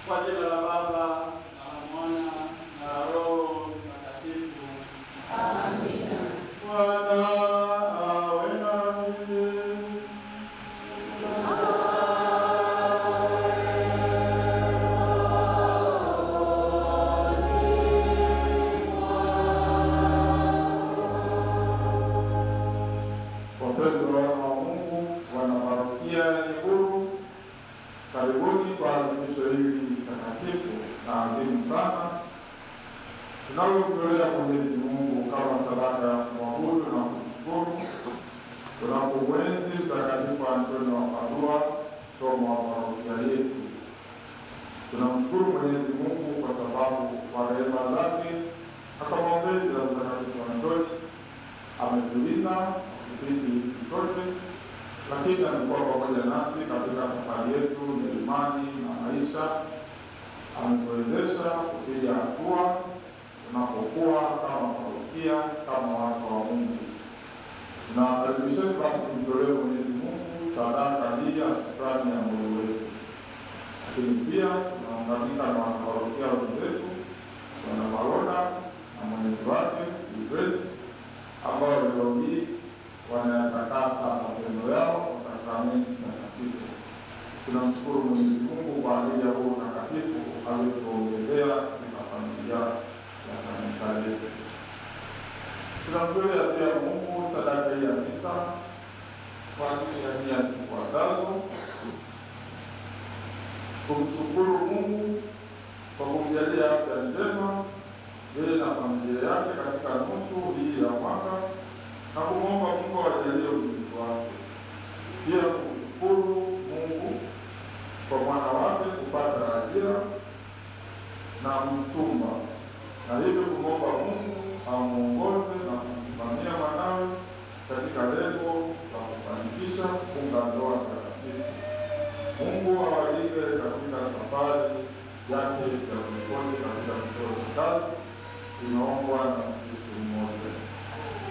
Kwa jina la Baba na la Mwana na la Roho Mtakatifu. Amina. Bwana awe nanyi. Wapendwa wa Mungu, wanaparokia Nyehuru, karibuni kwa adhimisho hili takatifu na adhimu sana tunalomtolea Mwenyezi Mungu kama sadaka ya kumwabudu na kumshukuru tunapomwenzi Mtakatifu Antoni wa Padua, somo wa parokia yetu. Tunamshukuru Mwenyezi Mungu kwa sababu kwa rehema zake na kwa maombezi ya Mtakatifu Antoni ametulinda kipindi chote, lakini amekuwa pamoja nasi katika safari yetu ya imani na maisha. Ametuwezesha kupiga hatua tunapokuwa kama parokia, kama watu wa Mungu. Na karibisheni basi mtolee Mwenyezi Mungu sadaka hii ya shukrani ya moyo wetu. Lakini pia tunaunganika na wanaparokia wenzetu, Bwana Maroda na mwenyezi wake Grace, ambao leo hii wanayatakasa mapendo yao kwa sakramenti takatifu. Tunamshukuru Mwenyezi Mungu kwa ajili ya huo utakatifu aliotuongezea katika familia ya kanisa letu. Tunamtolea pia Mungu sadaka hii ya misa kwa ajili ya nia zifuatazo: kumshukuru Mungu kwa kumjalia afya njema yeye na familia yake katika nusu hii ya mwaka, na kumwomba Mungu awajalie ulinzi wake. Pia kumshukuru Mungu kwa mwana wake kupata ajira na mchumba, na hivyo kumwomba Mungu amuongoze na kumsimamia mwanawe katika lengo la kufanikisha kufunga ndoa takatifu. Mungu awalinde katika safari yake ya kuongoza katika kituo cha kazi inaombwa na Mkristo mmoja.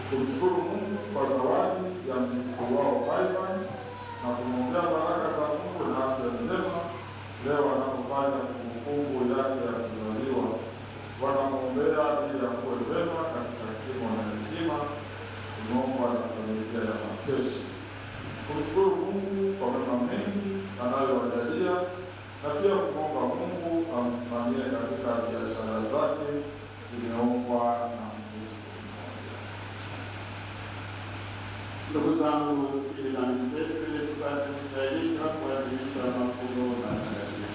Kumshukuru Mungu kwa zawadi ya mjukuu wao Ivan na kumwombea baraka za Mungu na afya njema leo wanapofanya kumbukumbu yake ya kuzaliwa. Wanamwombea ili akuwe wema katika kimo na hekima, inaombwa na familia ya Makeshi. Kumshukuru Mungu kwa mema mengi anayowajalia na pia kumwomba Mungu amsimamie katika biashara zake, inaombwa na Mkristo mmoja. Ndugu zangu, ili dhambi zetu ili tupate kustahilishwa kuadhimisha mafumbo matakatifu.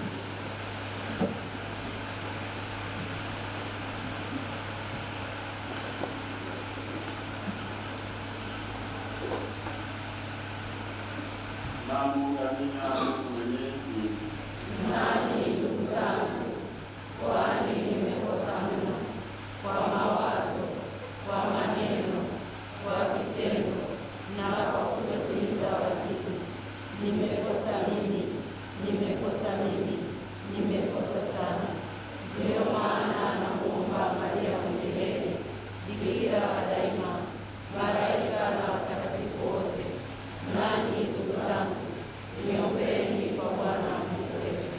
Namu katika Mwenyezi. Nani ndugu zangu, kwani nimekosa mno kwa mawazo, kwa maneno, kwa vitendo na kwa kutotimiza wajibu. Nimekosa mimi, nimekosa sana. Ndiyo maana namuomba Maria mwenye heri, Bikira wa daima, malaika na watakatifu wote, nanyi ndugu zangu, niombeeni kwa Bwana Mungu wetu.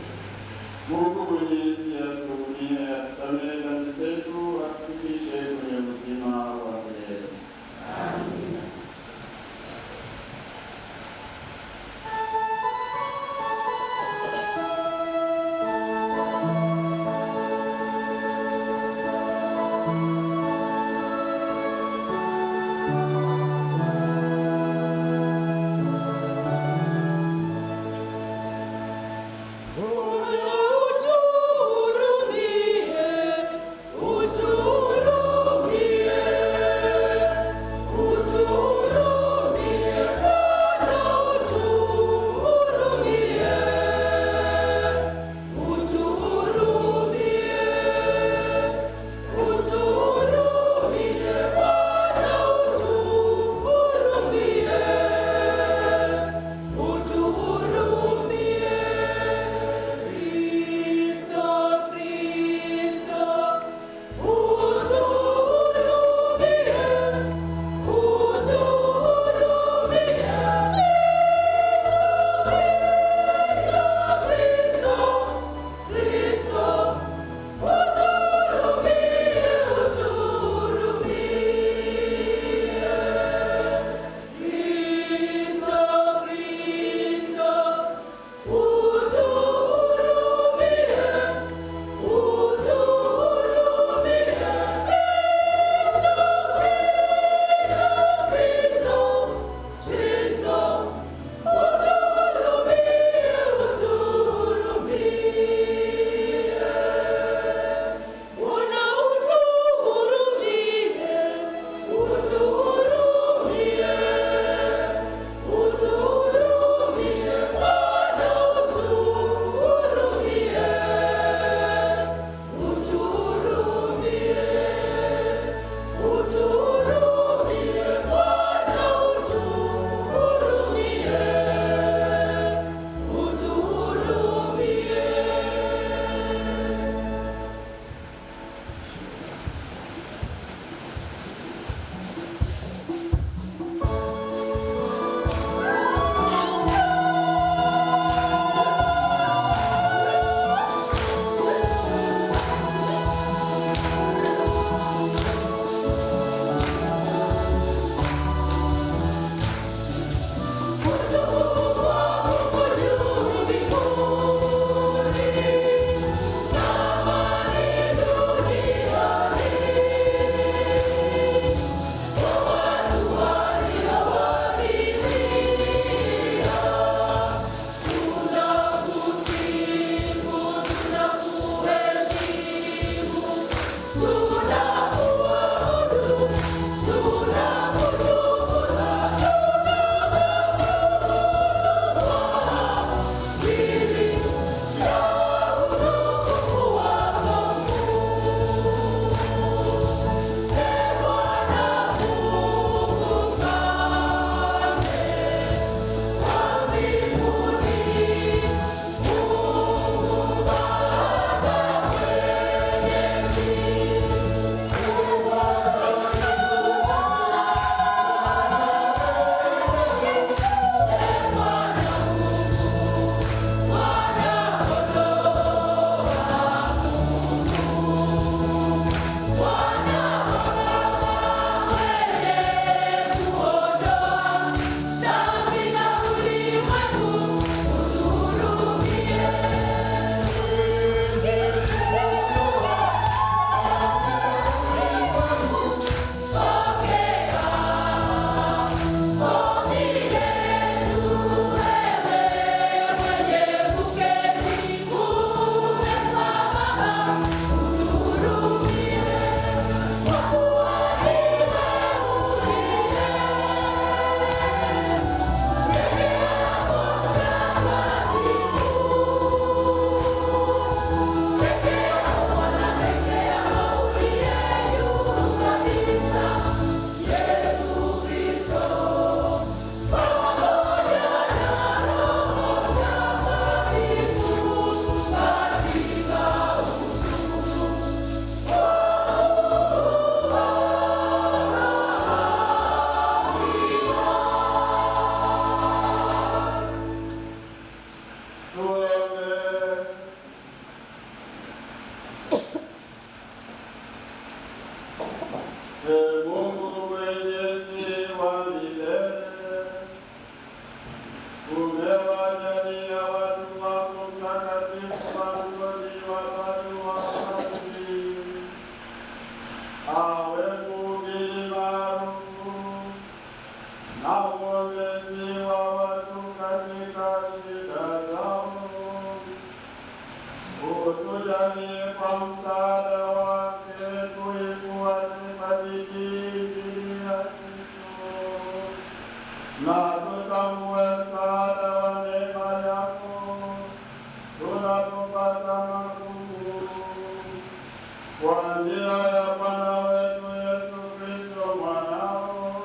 Mungu Mwenyezi atuhurumie, atusamehe dhambi zetu, atufikishe kwenye uzima wa milele. Amina. Utuhurumie Utujalie kwa msaada wake tuifuate hadithi ya Kristo, na tutambue msaada wa neema yako tunapopata magumu. Kwa njia ya Bwana wetu Yesu Kristo mwanao,